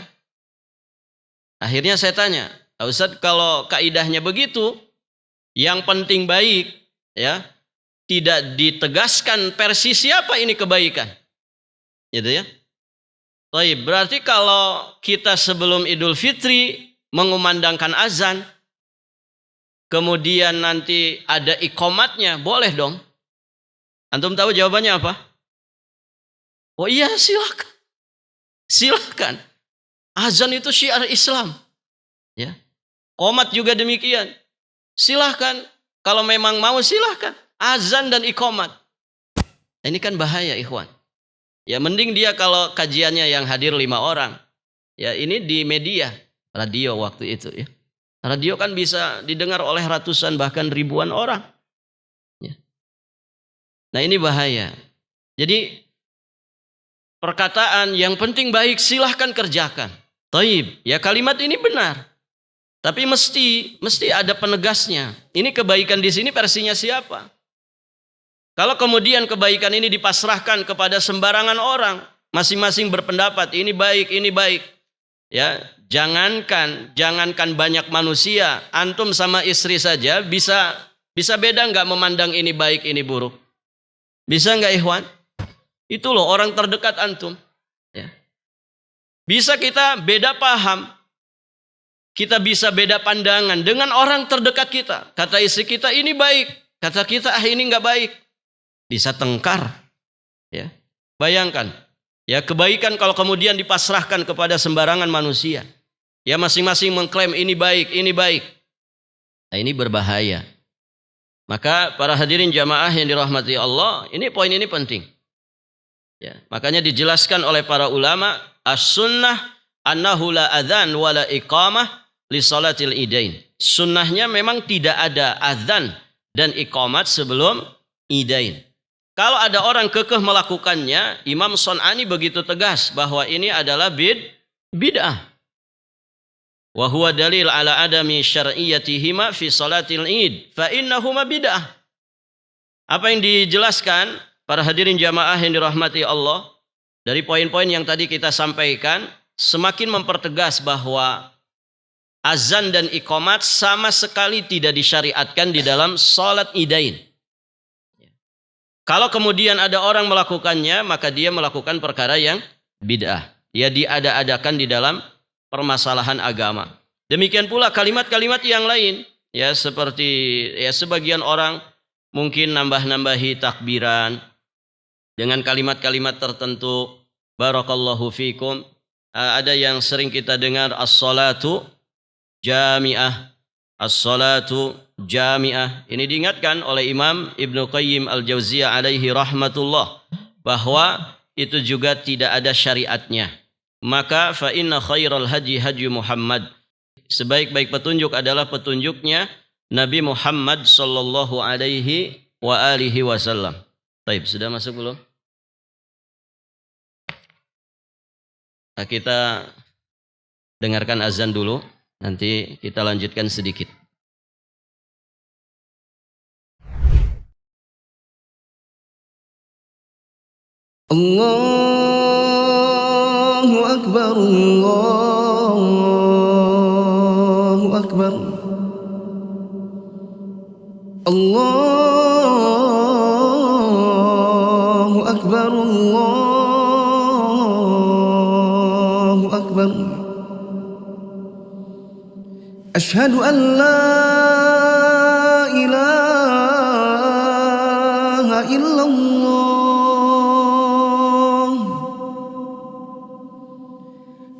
Akhirnya saya tanya, Ustaz kalau kaidahnya begitu, yang penting baik, ya, tidak ditegaskan versi siapa ini kebaikan. Gitu ya. Baik, berarti kalau kita sebelum Idul Fitri mengumandangkan azan, kemudian nanti ada iqamatnya, boleh dong. Antum tahu jawabannya apa? Oh iya, silakan. Silakan. Azan itu syiar Islam. Ya. Qomat juga demikian. Silakan. Kalau memang mau silakan. Azan dan iqamat. Ini kan bahaya ikhwan. Ya mending dia kalau kajiannya yang hadir 5 orang. Ya ini di media. Radio waktu itu ya. Radio kan bisa didengar oleh ratusan bahkan ribuan orang. Ya. Nah ini bahaya. Jadi perkataan yang penting baik silahkan kerjakan. Taib. Ya kalimat ini benar. Tapi mesti ada penegasnya. Ini kebaikan di sini versinya siapa? Kalau kemudian kebaikan ini dipasrahkan kepada sembarangan orang, masing-masing berpendapat ini baik, ya jangankan banyak manusia, antum sama istri saja bisa beda nggak memandang ini baik ini buruk? Bisa nggak ikhwan? Itu loh orang terdekat antum. Ya. Bisa kita beda paham, kita bisa beda pandangan dengan orang terdekat kita. Kata istri kita ini baik, kata kita ini nggak baik. Bisa tengkar. Ya. Bayangkan, ya kebaikan kalau kemudian dipasrahkan kepada sembarangan manusia. Ya masing-masing mengklaim ini baik. Nah, ini berbahaya. Maka para hadirin jamaah yang dirahmati Allah, poin ini penting. Ya, makanya dijelaskan oleh para ulama, as-sunnah annahu la adzan wa la iqamah li salatil idain. Sunnahnya memang tidak ada azan dan iqamat sebelum idain. Kalau ada orang kekeh melakukannya, Imam Son'ani begitu tegas bahwa ini adalah bid'ah. Wa huwa dalil ala adami syar'iyyatihima fi salatil id fa innahuma bid'ah. Apa yang dijelaskan para hadirin jamaah yang dirahmati Allah dari poin-poin yang tadi kita sampaikan semakin mempertegas bahwa azan dan iqamat sama sekali tidak disyariatkan di dalam salat idain. Kalau kemudian ada orang melakukannya, maka dia melakukan perkara yang bid'ah. Dia diada-adakan di dalam permasalahan agama. Demikian pula kalimat-kalimat yang lain, ya seperti ya sebagian orang mungkin nambah-nambahi takbiran dengan kalimat-kalimat tertentu. Barakallahu fikum. Ada yang sering kita dengar as-salatu jami'ah. As-salatu jami'ah. Ini diingatkan oleh Imam Ibnu Qayyim Al-Jauziyah alaihi rahmatullah bahwa itu juga tidak ada syariatnya. Maka fa inna khairal haji Muhammad. Sebaik-baik petunjuk adalah petunjuknya Nabi Muhammad sallallahu alaihi wa alihi wasallam. Baik, sudah masuk belum? Nah, kita dengarkan azan dulu. Nanti kita lanjutkan sedikit. Allahu Akbar, Allahu Akbar, Allahu Akbar, Allahu Akbar. Ashhadu an la ilaha illallah.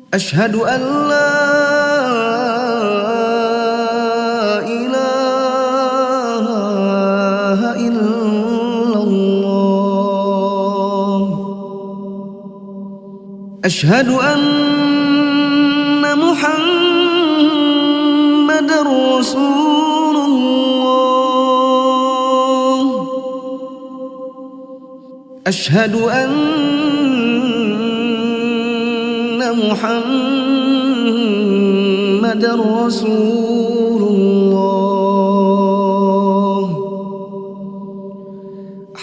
Ashhadu an la ilaha illallah. Ashhadu anna Muhammadar Rasulullah. Ashhadu anna Muhammadar Rasulullah.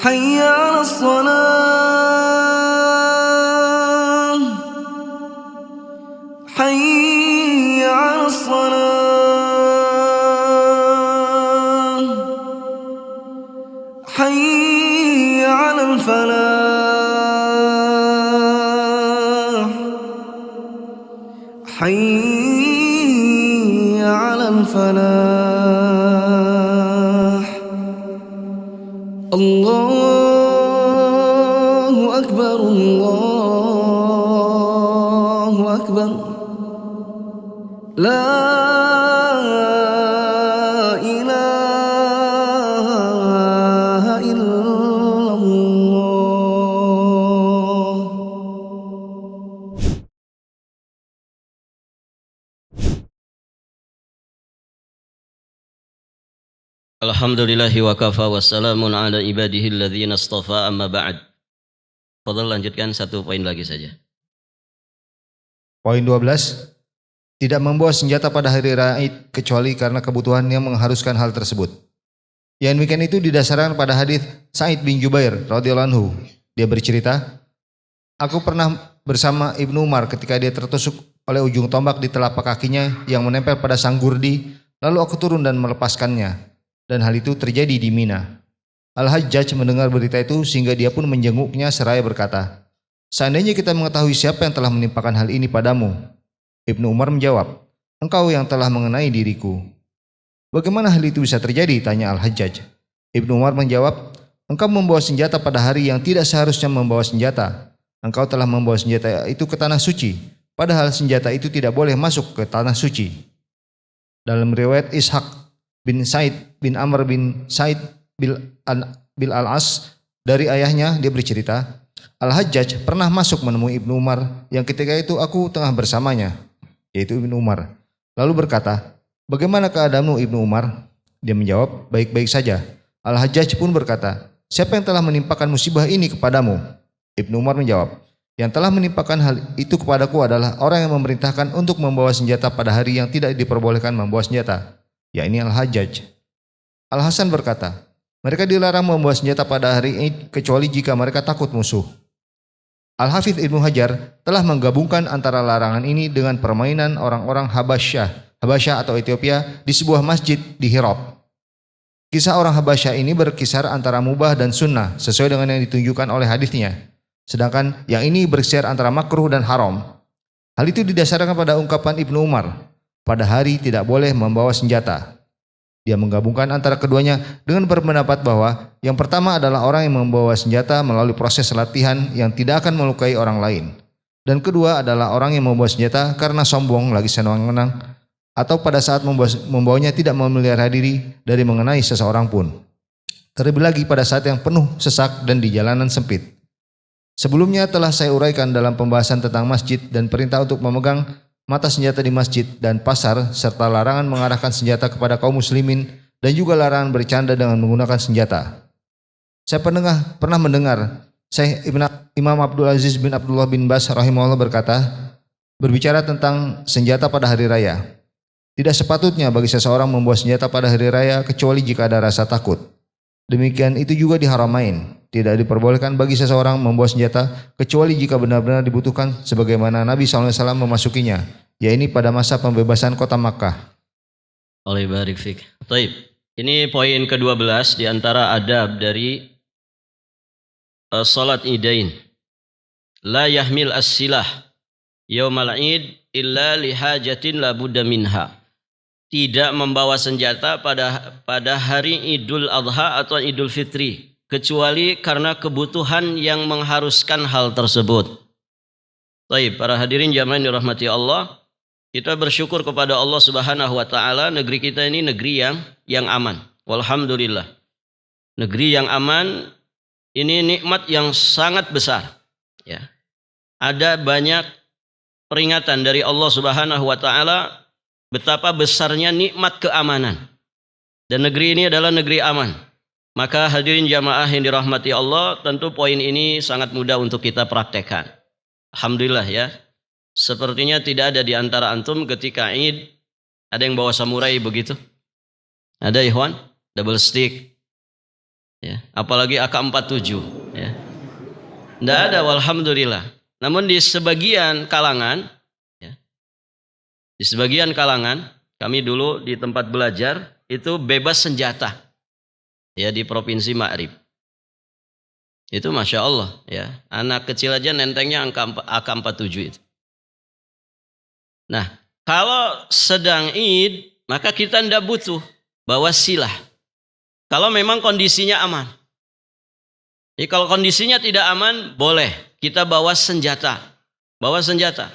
Hayya 'alas salah. Hayya 'alas salah. Hayya 'alal falah. Hayya 'alal falah. Allahu Akbar, Allahu Akbar. La ilaha illallah. Alhamdulillahi wa kafa wa salamun ala ibadihi alladhina astafa amma ba'd. Fadhal lanjutkan satu poin lagi saja. Poin 12. Tidak membawa senjata pada hari raya Id kecuali karena kebutuhan yang mengharuskan hal tersebut. Yang demikian itu didasarkan pada hadis Sa'id bin Jubair radhiyallahu anhu. Dia bercerita, aku pernah bersama Ibnu Umar ketika dia tertusuk oleh ujung tombak di telapak kakinya yang menempel pada sang gurdi, lalu aku turun dan melepaskannya. Dan hal itu terjadi di Mina. Al-Hajjaj mendengar berita itu sehingga dia pun menjenguknya seraya berkata, seandainya kita mengetahui siapa yang telah menimpakan hal ini padamu. Ibnu Umar menjawab, engkau yang telah mengenai diriku. Bagaimana hal itu bisa terjadi? Tanya Al-Hajjaj. Ibnu Umar menjawab, engkau membawa senjata pada hari yang tidak seharusnya membawa senjata. Engkau telah membawa senjata itu ke tanah suci, padahal senjata itu tidak boleh masuk ke tanah suci. Dalam riwayat Ishaq bin Said bin Amr bin Said bil Al-As dari ayahnya, dia bercerita, Al-Hajjaj pernah masuk menemui Ibnu Umar yang ketika itu aku tengah bersamanya, yaitu Ibnu Umar. Lalu berkata, bagaimana keadaanmu Ibnu Umar? Dia menjawab, baik-baik saja. Al-Hajjaj pun berkata, siapa yang telah menimpakan musibah ini kepadamu? Ibnu Umar menjawab, yang telah menimpakan hal itu kepadaku adalah orang yang memerintahkan untuk membawa senjata pada hari yang tidak diperbolehkan membawa senjata, yakni Al-Hajjaj. Al-Hasan berkata, mereka dilarang membawa senjata pada hari Id kecuali jika mereka takut musuh. Al-Hafidz Ibnu Hajar telah menggabungkan antara larangan ini dengan permainan orang-orang Habasyah atau Ethiopia di sebuah masjid di Hirab. Kisah orang Habasyah ini berkisar antara mubah dan sunnah sesuai dengan yang ditunjukkan oleh hadisnya. Sedangkan yang ini berkisar antara makruh dan haram. Hal itu didasarkan pada ungkapan Ibnu Umar, pada hari tidak boleh membawa senjata. Dia menggabungkan antara keduanya dengan berpendapat bahwa yang pertama adalah orang yang membawa senjata melalui proses latihan yang tidak akan melukai orang lain. Dan kedua adalah orang yang membawa senjata karena sombong lagi senang-senang atau pada saat membawanya tidak memelihara diri dari mengenai seseorang pun. Terlebih lagi pada saat yang penuh sesak dan di jalanan sempit. Sebelumnya telah saya uraikan dalam pembahasan tentang masjid dan perintah untuk memegang mata senjata di masjid dan pasar serta larangan mengarahkan senjata kepada kaum muslimin dan juga larangan bercanda dengan menggunakan senjata. Saya pernah mendengar Syekh Imam Abdul Aziz bin Abdullah bin Bas rahimahullah berbicara tentang senjata pada hari raya. Tidak sepatutnya bagi seseorang membawa senjata pada hari raya kecuali jika ada rasa takut. Demikian itu juga di Haramain. Tidak diperbolehkan bagi seseorang membawa senjata kecuali jika benar-benar dibutuhkan sebagaimana Nabi SAW memasukinya, yaitu pada masa pembebasan kota Makkah. Oleh barik fik. Taib. Ini poin ke-12 di antara adab dari salat Idain. La yahmil as-silah yaumal id illa lihajatin la budda minha. Tidak membawa senjata pada hari Idul Adha atau Idul Fitri kecuali karena kebutuhan yang mengharuskan hal tersebut. Baik, para hadirin jamaah yang dirahmati Allah, kita bersyukur kepada Allah Subhanahu wa taala, negeri kita ini negeri yang aman. Walhamdulillah. Negeri yang aman ini nikmat yang sangat besar, ya. Ada banyak peringatan dari Allah Subhanahu wa taala betapa besarnya nikmat keamanan. Dan negeri ini adalah negeri aman. Maka hadirin jamaah yang dirahmati Allah, tentu poin ini sangat mudah untuk kita praktekkan. Alhamdulillah ya. Sepertinya tidak ada di antara antum ketika Id ada yang bawa samurai begitu. Ada ikhwan? Double stick. Ya, apalagi AK-47 ya. Tidak ada, walhamdulillah. Namun di sebagian kalangan ya, di sebagian kalangan, kami dulu di tempat belajar itu bebas senjata. Ya, di Provinsi Ma'rib. Itu Masya Allah ya. Anak kecil aja nentengnya AK-47 itu. Nah, kalau sedang Id, maka kita tidak butuh bawa silah. Kalau memang kondisinya aman. Jadi kalau kondisinya tidak aman, boleh kita bawa senjata. Bawa senjata.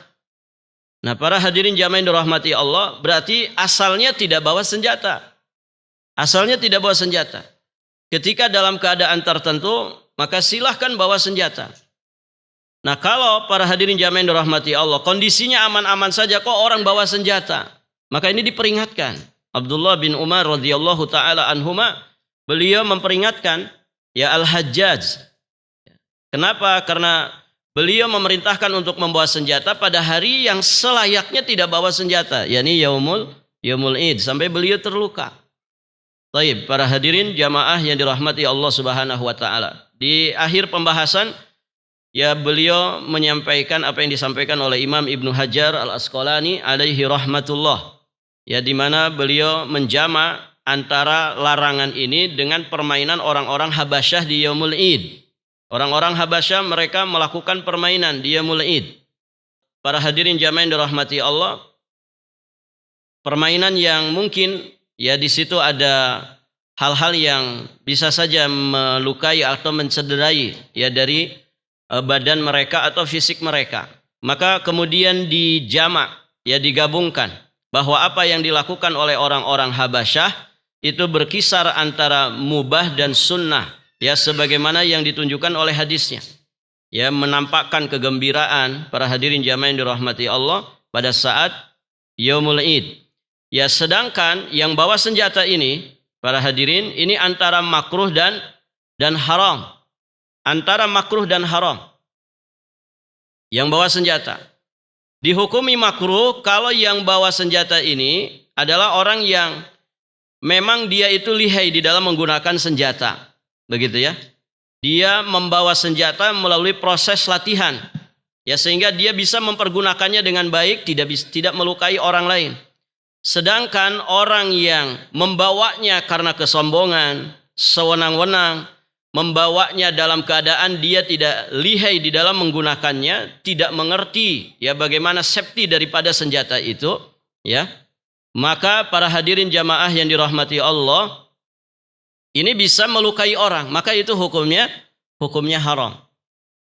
Nah, para hadirin jamaah yang dirahmati Allah, berarti asalnya tidak bawa senjata. Asalnya tidak bawa senjata. Ketika dalam keadaan tertentu, maka silahkan bawa senjata. Nah, kalau para hadirin jamaah yang dirahmati Allah, kondisinya aman-aman saja kok orang bawa senjata, maka ini diperingatkan. Abdullah bin Umar radhiyallahu taala anhuma, beliau memperingatkan ya Al-Hajjaj. Kenapa? Karena beliau memerintahkan untuk membawa senjata pada hari yang selayaknya tidak bawa senjata, yakni yaumul Id, sampai beliau terluka. Baik, para hadirin jamaah yang dirahmati Allah Subhanahu wa taala. Di akhir pembahasan ya beliau menyampaikan apa yang disampaikan oleh Imam Ibnu Hajar Al-Asqalani alaihi rahmatullah. Ya di mana beliau menjama antara larangan ini dengan permainan orang-orang Habasyah di Yaumul Id. Orang-orang Habasyah mereka melakukan permainan di Yaumul Id. Para hadirin jamaah yang dirahmati Allah, permainan yang mungkin ya di situ ada hal-hal yang bisa saja melukai atau mencederai ya dari badan mereka atau fisik mereka. Maka kemudian dijamak ya digabungkan bahwa apa yang dilakukan oleh orang-orang Habasyah itu berkisar antara mubah dan sunnah ya sebagaimana yang ditunjukkan oleh hadisnya. Ya menampakkan kegembiraan para hadirin jamaah yang dirahmati Allah pada saat Yaumul Id. Ya sedangkan yang bawa senjata ini para hadirin ini antara makruh dan haram. Antara makruh dan haram. Yang bawa senjata dihukumi makruh kalau yang bawa senjata ini adalah orang yang memang dia itu lihai di dalam menggunakan senjata. Begitu ya. Dia membawa senjata melalui proses latihan. Ya sehingga dia bisa mempergunakannya dengan baik, tidak melukai orang lain. Sedangkan orang yang membawanya karena kesombongan, sewenang-wenang, membawanya dalam keadaan dia tidak lihai di dalam menggunakannya, tidak mengerti ya bagaimana safety daripada senjata itu, ya. Maka para hadirin jamaah yang dirahmati Allah, ini bisa melukai orang, maka itu hukumnya haram.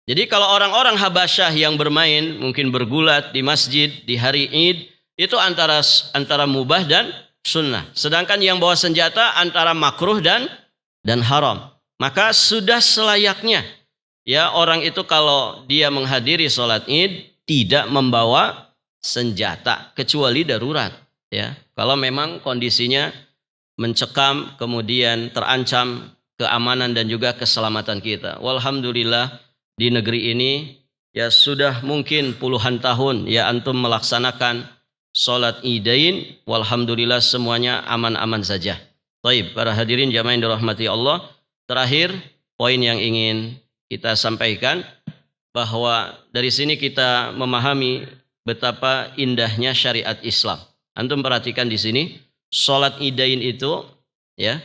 Jadi kalau orang-orang Habasyah yang bermain, mungkin bergulat di masjid di hari Id, itu antara mubah dan sunnah. Sedangkan yang bawa senjata antara makruh dan haram. Maka sudah selayaknya ya orang itu kalau dia menghadiri sholat Id tidak membawa senjata kecuali darurat. Ya, kalau memang kondisinya mencekam kemudian terancam keamanan dan juga keselamatan kita. Walhamdulillah di negeri ini ya sudah mungkin puluhan tahun ya antum melaksanakan sholat Idain. Walhamdulillah semuanya aman-aman saja. Baik, para hadirin jamaah yang dirahmati Allah. Terakhir poin yang ingin kita sampaikan bahwa dari sini kita memahami betapa indahnya syariat Islam. Antum perhatikan di sini sholat Idain itu ya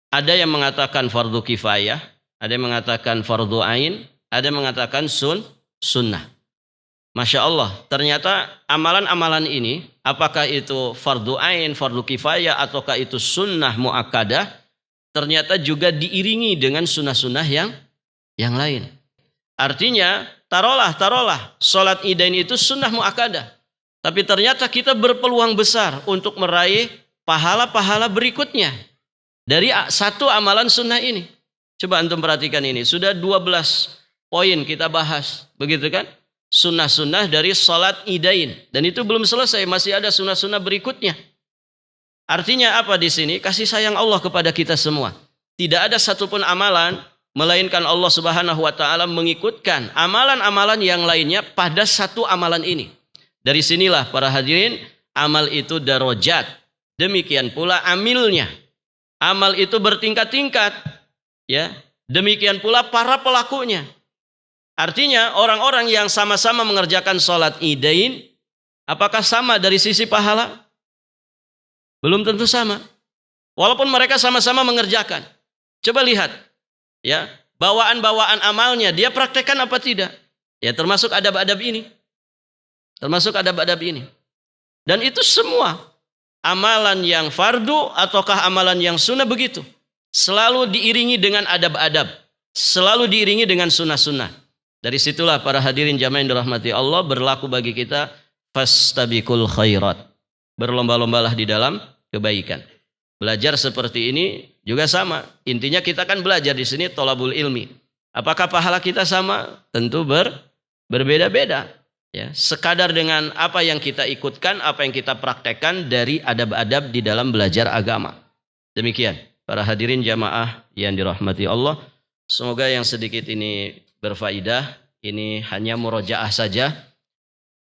ada yang mengatakan fardu kifayah, ada yang mengatakan fardu ain, ada yang mengatakan sunnah. Masya Allah, ternyata amalan-amalan ini apakah itu fardu ain, fardu kifayah ataukah itu sunnah muakkadah, ternyata juga diiringi dengan sunnah-sunnah yang lain. Artinya taruhlah sholat Idain itu sunnah muakkadah. Tapi ternyata kita berpeluang besar untuk meraih pahala-pahala berikutnya dari satu amalan sunnah ini. Coba antum perhatikan ini. Sudah 12 poin kita bahas. Begitu kan? Sunnah-sunnah dari sholat Idain. Dan itu belum selesai. Masih ada sunnah-sunnah berikutnya. Artinya apa di sini? Kasih sayang Allah kepada kita semua. Tidak ada satupun amalan melainkan Allah Subhanahu wa taala mengikutkan amalan-amalan yang lainnya pada satu amalan ini. Dari sinilah para hadirin amal itu darajat. Demikian pula amilnya. Amal itu bertingkat-tingkat. Ya, demikian pula para pelakunya. Artinya orang-orang yang sama-sama mengerjakan sholat Idain, apakah sama dari sisi pahala? Belum tentu sama. Walaupun mereka sama-sama mengerjakan. Coba lihat. Ya, bawaan-bawaan amalnya dia praktekkan apa tidak? Ya termasuk adab-adab ini. Dan itu semua amalan yang fardu ataukah amalan yang sunnah begitu. Selalu diiringi dengan adab-adab. Selalu diiringi dengan sunnah-sunnah. Dari situlah para hadirin jamaah yang dirahmati Allah berlaku bagi kita fastabiqul khairat. Berlomba-lombalah di dalam kebaikan. Belajar seperti ini juga sama. Intinya kita kan belajar di sini thalabul ilmi. Apakah pahala kita sama? Tentu berbeda-beda. Ya, sekadar dengan apa yang kita ikutkan, apa yang kita praktekkan dari adab-adab di dalam belajar agama. Demikian para hadirin jamaah yang dirahmati Allah. Semoga yang sedikit ini berfaedah. Ini hanya murojaah saja.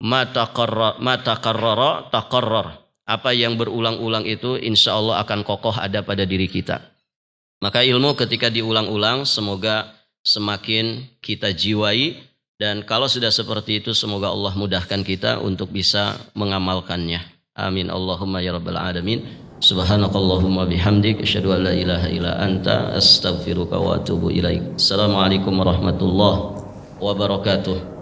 Ma taqarrara taqarrar. apa yang berulang-ulang itu insya Allah akan kokoh ada pada diri kita. Maka ilmu ketika diulang-ulang semoga semakin kita jiwai, dan kalau sudah seperti itu semoga Allah mudahkan kita untuk bisa mengamalkannya. Amin Allahumma ya rabbal alamin. Subhanakallahumma bihamdik asyhadu an la ilaha illa anta astaghfiruka wa atubu ilaik. Assalamualaikum warahmatullahi wabarakatuh.